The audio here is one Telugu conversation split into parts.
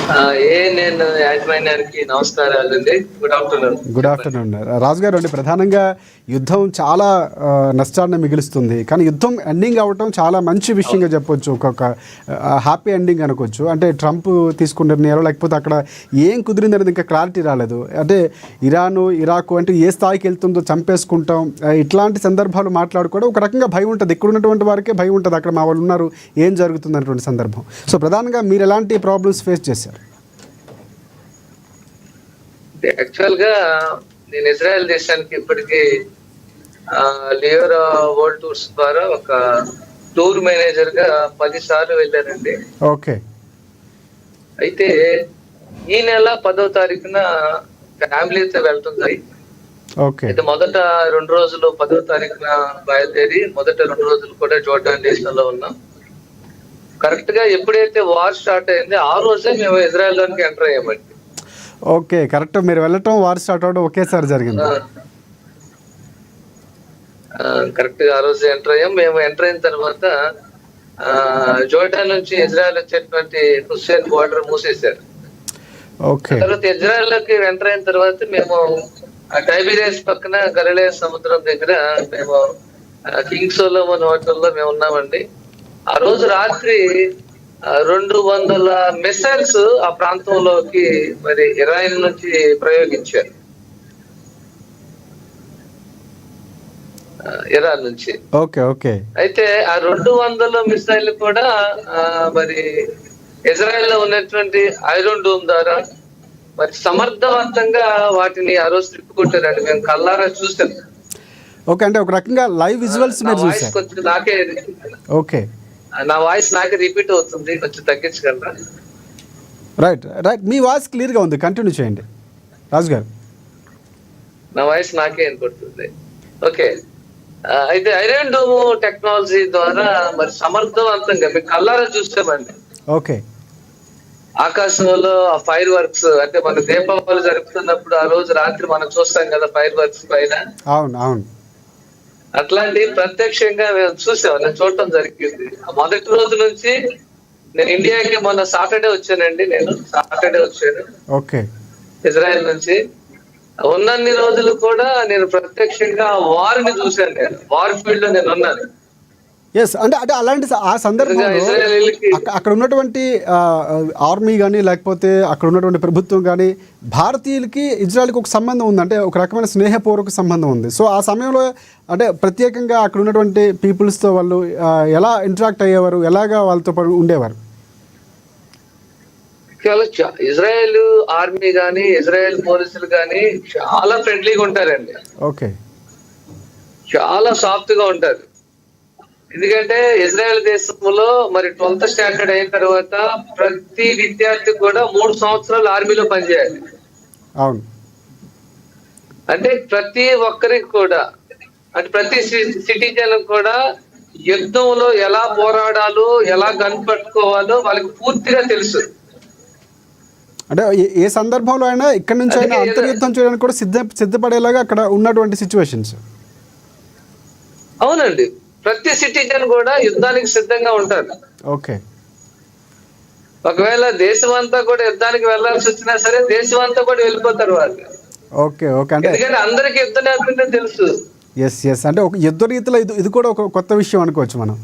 నేను యాజమాన్యానికి నమస్కారాలండి. Good afternoon. గుడ్ చెప్పండి. ఆఫ్టర్నూన్ రాజు గారు. అండి ప్రధానంగా యుద్ధం చాలా నష్టాన్ని మిగులుస్తుంది, కానీ యుద్ధం ఎండింగ్ అవ్వటం చాలా మంచి విషయంగా చెప్పొచ్చు. ఒక్కొక్క హ్యాపీ ఎండింగ్ అనుకోవచ్చు. అంటే ట్రంప్ తీసుకున్న నిర్ణయాలు, లేకపోతే అక్కడ ఏం కుదిరింది అనేది ఇంకా క్లారిటీ రాలేదు. అంటే ఇరాను ఇరాక్ అంటే ఏ స్థాయికి వెళ్తుందో, చంపేసుకుంటాం, ఇట్లాంటి సందర్భాలు మాట్లాడుకోవడం ఒక రకంగా భయం ఉంటుంది. ఇక్కడ ఉన్నటువంటి వారికే భయం ఉంటుంది, అక్కడ మా వాళ్ళు ఉన్నారు, ఏం జరుగుతుంది అనేటువంటి సందర్భం. సో ప్రధానంగా మీరు ఎలాంటి ప్రాబ్లమ్స్ ఫేస్ చేశారు? యాక్చువల్ గా నేను ఇజ్రాయెల్ దేశానికి ఇప్పటికీ లియోరా వరల్డ్ టూర్స్ ద్వారా ఒక టూర్ మేనేజర్ గా 10 సార్లు వెళ్ళానండి. ఓకే. అయితే ఈ నెల 10వ తారీఖున ఫ్యామిలీతో వెళ్తుంది. ఓకే. అయితే మొదట 2 రోజులు 10వ తారీఖున బయలుదేరి మొదట 2 రోజులు కూడా జోర్డాన్ దేశంలో ఉన్నాం. కరెక్ట్ గా ఎప్పుడైతే వార్ స్టార్ట్ అయింది ఆ రోజే మేము ఇజ్రాయెల్ లోనికి ఎంటర్ అయ్యామండి. Okay, correct. మీరు వెళ్ళటం, వార్ స్టార్ట్ అవడం ఒకేసారి జరిగింది. కరెక్ట్ గా ఆ రోజు ఎంటర్ అయ్యాం. మేము ఎంటర్ అయిన తర్వాత జోర్డాన్ నుంచి ఇజ్రాయెల్ వచ్చేటువంటి హుస్సేన్ బోర్డర్ మూసేశారు. ఓకే. తర్వాత ఇజ్రాయెల్ లోకి ఎంటర్ అయిన తర్వాత మేము టైబీరియస్ పక్కన గలిలయ సముద్రం దగ్గర మేము కింగ్ సోలోమన్ హోటల్లో మేము ఉన్నామండి. ఆ రోజు రాత్రి 200 మిసైల్స్ ఆ ప్రాంతంలోకి మరి ఇరాన్ నుంచి ప్రయోగించారు. ఇరాన్ నుంచి. ఓకే. ఓకే. అయితే ఆ 200 మిసైల్ కూడా మరి ఇజ్రాయెల్ లో ఉన్నటువంటి ఐరన్ డూమ్ ద్వారా మరి సమర్థవంతంగా వాటిని ఆ రోజు తిప్పుకుంటారండి. మేము కల్లారా చూసాం. ఓకే, అంటే ఒక రకంగా లైవ్ విజువల్స్ మీరు చూసారు. కొంచెం నాకే ఓకే. నా వాయిస్ నాకే రిపీట్ అవుతుంది, కొంచెం తగ్గించగలరా? రైట్. మీ వాయిస్ క్లియర్గా ఉంది, కంటిన్యూ చేయండి రాజు గారు. నా వాయిస్ నాకే వినపడుతుంది. ఓకే. అయితే ఐరన్ డోమ్ టెక్నాలజీ ద్వారా మరి సమర్థవంతంగా మీకు కల్లారా చూస్తామండి. ఓకే. ఆకాశంలో ఆ ఫైర్ వర్క్స్, అంటే మన దీపావళి జరుపుతున్నప్పుడు ఆ రోజు రాత్రి మనం చూస్తాం కదా ఫైర్ వర్క్స్ పైన. అవును, అవును. అట్లాంటి ప్రత్యక్షంగా మేము చూసాం, నేను చూడటం జరిగింది. మొదటి రోజు నుంచి నేను ఇండియాకి మొన్న సాటర్డే వచ్చానండి. నేను సాటర్డే వచ్చాను ఓకే ఇజ్రాయెల్ నుంచి. ఉన్నన్ని రోజులు కూడా నేను ప్రత్యక్షంగా వారిని చూశాను. నేను వార్ ఫీల్డ్ లో నేను ఉన్నాను. ఎస్, అంటే అంటే అలాంటి ఆ సందర్భంలో అక్కడ ఉన్నటువంటి ఆర్మీ కానీ, లేకపోతే అక్కడ ఉన్నటువంటి ప్రభుత్వం కానీ భారతీయులకి ఇజ్రాయెల్కి ఒక సంబంధం ఉంది, అంటే ఒక రకమైన స్నేహపూర్వక సంబంధం ఉంది. సో ఆ సమయంలో అంటే ప్రత్యేకంగా అక్కడ ఉన్నటువంటి పీపుల్స్తో వాళ్ళు ఎలా ఇంటరాక్ట్ అయ్యేవారు, ఎలాగా వాళ్ళతో ఉండేవారు? ఇజ్రాయెల్ ఆర్మీ కానీ ఇజ్రాయెల్ పోలీసులు కానీ చాలా ఫ్రెండ్లీగా ఉంటారండి. ఓకే. చాలా సాఫ్ట్ గా ఉంటారు. ఎందుకంటే ఇజ్రాయెల్ దేశంలో మరి 12th స్టాండర్డ్ అయిన తర్వాత ప్రతి విద్యార్థి కూడా 3 సంవత్సరాలు ఆర్మీలో పనిచేయాలి. అవును. అంటే ప్రతి ఒక్కరికి కూడా, అంటే ప్రతి సిటిజన్ కూడా యుద్ధంలో ఎలా పోరాడాలో, ఎలా గన్ పట్టుకోవాలో వాళ్ళకి పూర్తిగా తెలుసు. అంటే ఏ సందర్భంలో అయినా ఇక్కడ నుంచి అయినా అంతర్యుద్ధం చేయడానికి కూడా సిద్ధపడేలాగా అక్కడ ఉన్నటువంటి సిచ్యువేషన్స్. అవునండి, ప్రతి సిటిజన్ కూడా యుద్ధానికి సిద్ధంగా ఉంటారు. ఓకే. ఒకవేళ దేశం అంతా కూడా యుద్ధానికి వెళ్లాల్సి వచ్చినా సరే దేశం అంతా కూడా వెళ్ళిపోతారు వాళ్ళు. ఓకే. ఓకే. అంటే ఎందుకంటే అందరికి యుద్ధ నైపుణ్యం తెలుసు. ఎస్ ఎస్, అంటే ఒక యుద్ధ రీతిలో ఇది కూడా ఒక కొత్త విషయం అనుకోవచ్చు మనం.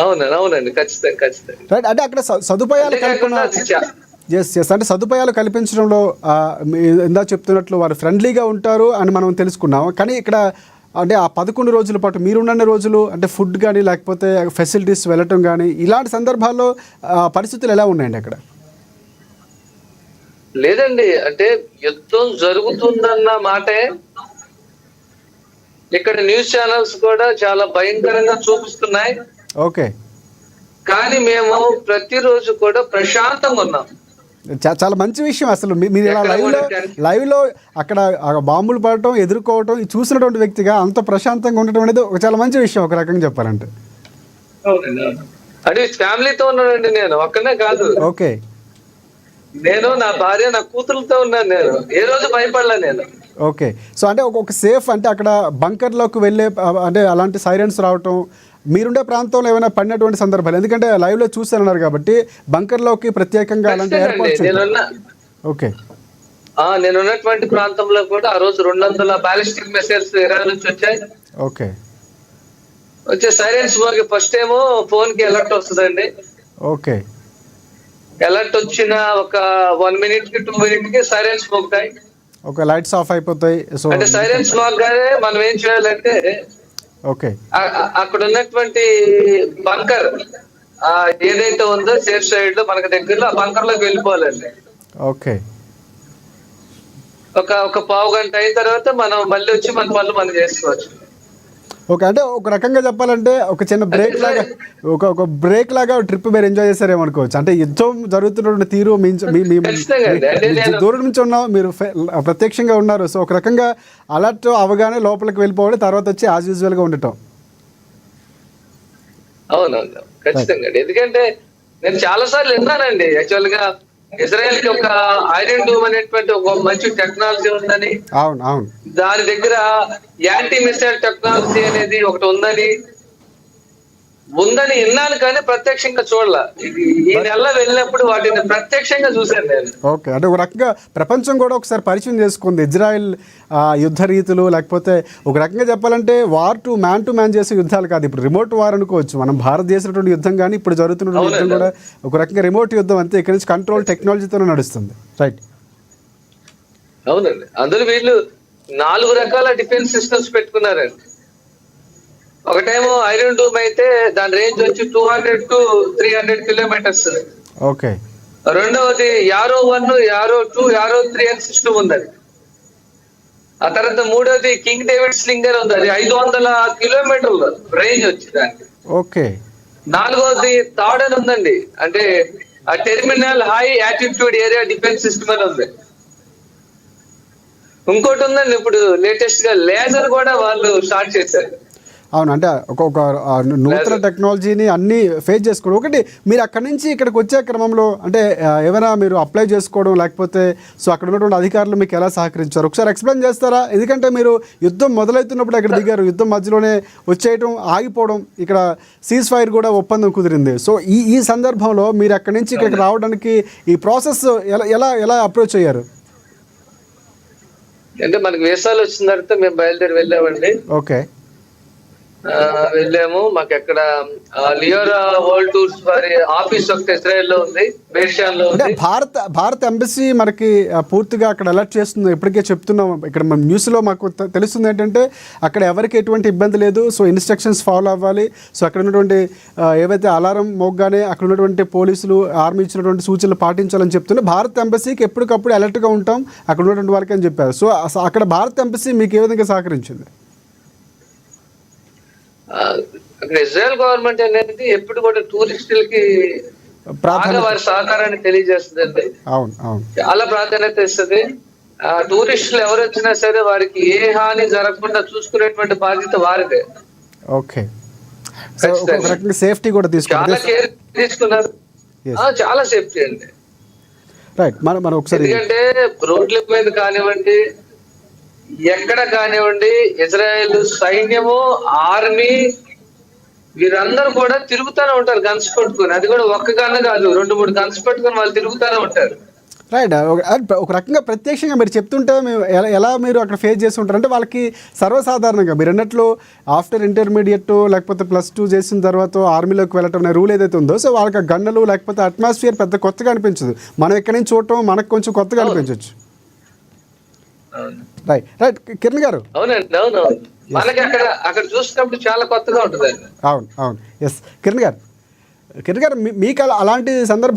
అవునండి, ఖచ్చితంగా. రైట్. అంటే అక్కడ సదుపాయాలు ఎస్ ఎస్, అంటే సదుపాయాలు కల్పించడంలో ఇందా చెప్తున్నట్లు వారు ఫ్రెండ్లీగా ఉంటారు అని మనం తెలుసుకున్నాం. కానీ ఇక్కడ అంటే ఆ 11 రోజుల పాటు మీరున్న రోజులు అంటే ఫుడ్ కానీ, లేకపోతే ఫెసిలిటీస్ వెళ్ళటం కానీ, ఇలాంటి సందర్భాల్లో పరిస్థితులు ఎలా ఉన్నాయండి అక్కడ? లేదండి, అంటే యుద్ధం జరుగుతుందన్న మాటే ఇక్కడ న్యూస్ ఛానల్స్ కూడా చాలా భయంకరంగా చూపిస్తున్నాయి. ఓకే. కానీ మేము ప్రతిరోజు కూడా ప్రశాంతంగా ఉన్నాం. చాలా మంచి విషయం. అసలు మీరు ఇలా లైవ్లో అక్కడ బాంబులు పడటం, ఎదుర్కోవటం చూసినటువంటి వ్యక్తిగా అంత ప్రశాంతంగా ఉండటం అనేది ఒక చాలా మంచి విషయం ఒక రకంగా చెప్పాలంటే. అంటే ఫ్యామిలీతో ఉన్నానండి, నేను ఒక్కనే కాదు. ఓకే. నేను, నా భార్య, నా కూతురులతో ఉన్నాను. నేను ఏ రోజు భయపడలే నేను. ఓకే. సో అంటే ఒక సేఫ్, అంటే అక్కడ బంకర్లోకి వెళ్ళే అంటే అలాంటి సైరన్స్ రావటం, మీరుండే ప్రాంతంలో ఏమైనా పడినటువంటి సందర్భాలు, ఎందుకంటే లైవ్లో చూస్తున్నారు కాబట్టి బంకర్లోకి ప్రత్యేకంగా అలాంటి ఏర్పాటు. ఓకే, నేను ఉన్నటువంటి ప్రాంతంలో కూడా ఆ రోజు 200 బాలిస్టిక్ మిసైల్స్ ఇరాన్ నుంచి వచ్చాయి. ఓకే, వచ్చే సైలెన్స్ మోగి ఫస్ట్ ఏమో ఫోన్ కి అలర్ట్ వస్తుందండి. ఓకే, అలర్ట్ వచ్చిన ఒక 1 minute కి 2 minutes కి సైలెన్స్ మోగుతాయి. ఓకే, లైట్స్ ఆఫ్ అయిపోతాయి. సో అంటే సైలెన్స్ మోగగానే మనం ఏం చేయాలంటే ఓకే, అక్కడ ఉన్నటువంటి బంకర్ ఏదైతే ఉందో సేఫ్ సైడ్ లో మనకు దగ్గరలో ఆ బంకర్ లోకి వెళ్ళిపోవాలండి. ఓకే, ఒక పావు గంట అయిన తర్వాత మనం మళ్ళీ వచ్చి మన పనులు మనం చేసుకోవచ్చు. ఓకే, అంటే ఒక రకంగా చెప్పాలంటే ఒక చిన్న బ్రేక్ లాగా, ఒక బ్రేక్ లాగా ట్రిప్ మీరు ఎంజాయ్ చేశారేమనుకోవచ్చు. అంటే యుద్ధం జరుగుతున్నటువంటి తీరు దూరం నుంచి ఉన్నాం, మీరు ప్రత్యక్షంగా ఉన్నారు. సో ఒక రకంగా అలర్ట్ అవగానే లోపలికి వెళ్ళిపోవాలి, తర్వాత వచ్చి యాజ్ యూజువల్గా ఉండటం. అవునవును, ఖచ్చితంగా. ఎందుకంటే నేను చాలా సార్లు విన్నానండి, యాక్చువల్ గా ఇజ్రాయెల్ కి ఒక ఐరన్ డూమ్ అనేటువంటి ఒక మంచి టెక్నాలజీ ఉందని, అవును అవును, దాని దగ్గర యాంటీ మిసైల్ టెక్నాలజీ అనేది ఒకటి ఉందని విన్నాను, కానీ ప్రత్యక్షంగా చూడలా. ఈ నెల వెళ్ళినప్పుడు వాటిని ప్రత్యక్షంగా చూశాను నేను. ఓకే, అంటే ఒక రకంగా ప్రపంచం కూడా ఒకసారి పరిచయం చేసుకుంది ఇజ్రాయెల్ యుద్ధ రీతులు, లేకపోతే ఒక రకంగా చెప్పాలంటే వార్ టు మ్యాన్ చేసే యుద్ధాలు కాదు, ఇప్పుడు రిమోట్ వార్ అనుకోవచ్చు. మనం భారత్ చేసినటువంటి యుద్ధం కానీ ఇప్పుడు జరుగుతున్నటువంటి యుద్ధం కూడా ఒక రకంగా రిమోట్ యుద్ధం అంతే, ఇక్కడ నుంచి కంట్రోల్ టెక్నాలజీతోనే నడుస్తుంది. రైట్, అవునండి. అందులో వీళ్ళు 4 రకాల డిఫెన్స్ సిస్టమ్స్ పెట్టుకున్నారండి. ఒకటేమో ఐరన్ డూమ్ అయితే దాని రేంజ్ వచ్చి 200 to 300 కిలోమీటర్స్. ఓకే, రెండవది యారో 1, యారో 2, యారో 3 అని సిస్టమ్ ఉందండి. ఆ తర్వాత మూడోది కింగ్ డేవిడ్ స్లింగర్ ఉంది, అది 500 కిలోమీటర్ల రేంజ్ వచ్చి దానికి. ఓకే, నాలుగోది థర్డ్ అని ఉందండి, అంటే ఆ terminal high attitude area defence system అని ఉంది. ఇంకోటి ఉందండి, ఇప్పుడు లేటెస్ట్ గా లేజర్ కూడా వాళ్ళు స్టార్ట్ చేశారు. అవును, అంటే ఒక నూతన టెక్నాలజీని అన్నీ ఫేస్ చేసుకోవడం. ఒకటి, మీరు అక్కడి నుంచి ఇక్కడికి వచ్చే క్రమంలో అంటే ఏమైనా మీరు అప్లై చేసుకోవడం, లేకపోతే సో అక్కడ ఉన్నటువంటి అధికారులు మీకు ఎలా సహకరించారు ఒకసారి ఎక్స్ప్లెయిన్ చేస్తారా? ఎందుకంటే మీరు యుద్ధం మొదలవుతున్నప్పుడు అక్కడ దిగారు, యుద్ధం మధ్యలోనే వచ్చేయటం, ఆగిపోవడం, ఇక్కడ సీజ్ ఫైర్ కూడా ఒప్పందం కుదిరింది. సో ఈ సందర్భంలో మీరు అక్కడి నుంచి ఇక్కడికి రావడానికి ఈ ప్రాసెస్ ఎలా ఎలా అప్రోచ్ అయ్యారు? అంటే మనకి వీసాలు వచ్చిన తర్వాత మేము బయలుదేరి వెళ్ళామండి. ఓకే, వెళ్ళాము. మాకు ఎక్కడ లియోరా వరల్డ్ టూర్స్ వారి ఆఫీస్ ఒకటి ఇజ్రాయెల్ లో ఉంది, బేర్షాన్ లో ఉంది. భారత ఎంబసీ మనకి పూర్తిగా అక్కడ అలర్ట్ చేస్తుంది, ఇప్పటికే చెప్తున్నాం. ఇక్కడ మన న్యూస్ లో మాకు తెలుస్తుంది ఏంటంటే అక్కడ ఎవరికి ఎటువంటి ఇబ్బంది లేదు, సో ఇన్స్ట్రక్షన్స్ ఫాలో అవ్వాలి. సో అక్కడ ఉన్నటువంటి ఏవైతే అలారం మోగ్గానే అక్కడ ఉన్నటువంటి పోలీసులు, ఆర్మీ ఇచ్చినటువంటి సూచనలు పాటించాలని చెప్తున్నా. భారత ఎంబసీకి ఎప్పటికప్పుడు అలర్ట్గా ఉంటాం అక్కడ ఉన్నటువంటి వాళ్ళకి అని చెప్పారు. సో అక్కడ భారత ఎంబసీ మీకు ఏ విధంగా సహకరించింది? అక్కడ ఇజ్రాయెల్ గవర్నమెంట్ అనేది ఎప్పుడు కూడా టూరిస్టులకి వారి సహకారాన్ని తెలియజేస్తుంది. అవును అవును, చాలా ప్రాధాన్యత ఇస్తుంది. టూరిస్టులు ఎవరు వచ్చినా సరే వారికి ఏ హాని జరగకుండా చూసుకునేటువంటి బాధ్యత వారిదే. ఓకే, సేఫ్టీ కూడా చాలా కేర్ తీసుకున్నారు, చాలా సేఫ్టీ అండి. రైట్, మనం ఒకసారి ఎందుకంటే రోడ్ల మీద కానివ్వండి, ఎక్కడ కానివ్వండి, ఇజ్రాయెల్ సైన్యము, ఆర్మీ వీరందరూ కూడా తిరుగుతూనే ఉంటారు గన్స్ పట్టుకొని. అది కూడా ఒక్క గన్ కాదు, 2-3 గన్స్ పట్టుకొని వాళ్ళు తిరుగుతూనే ఉంటారు. రైట్, ఒక రకంగా ప్రత్యక్షంగా మీరు చెప్తుంటే మేము ఎలా మీరు అక్కడ ఫేస్ చేసి ఉంటారు అంటే వాళ్ళకి సర్వసాధారణంగా మీరు అన్నట్లు ఆఫ్టర్ ఇంటర్మీడియట్ లేకపోతే +2 చేసిన తర్వాత ఆర్మీలోకి వెళ్ళటం అనే రూల్ ఏదైతే ఉందో, సో వాళ్ళకి గన్నులు లేకపోతే అట్మాస్ఫియర్ పెద్ద కొత్తగా అనిపించదు. మనం ఎక్కడి నుంచి చూడటం మనకు కొంచెం కొత్తగా అనిపించవచ్చు. రైట్ రైట్, కిరణ్ గారు. అవునండి, అవును, మనకి అక్కడ చూసినప్పుడు చాలా కొత్తగా ఉంటుంది. అవును అవును, ఎస్ కిరణ్ గారు. మీకు అలాంటి సందర్భాలు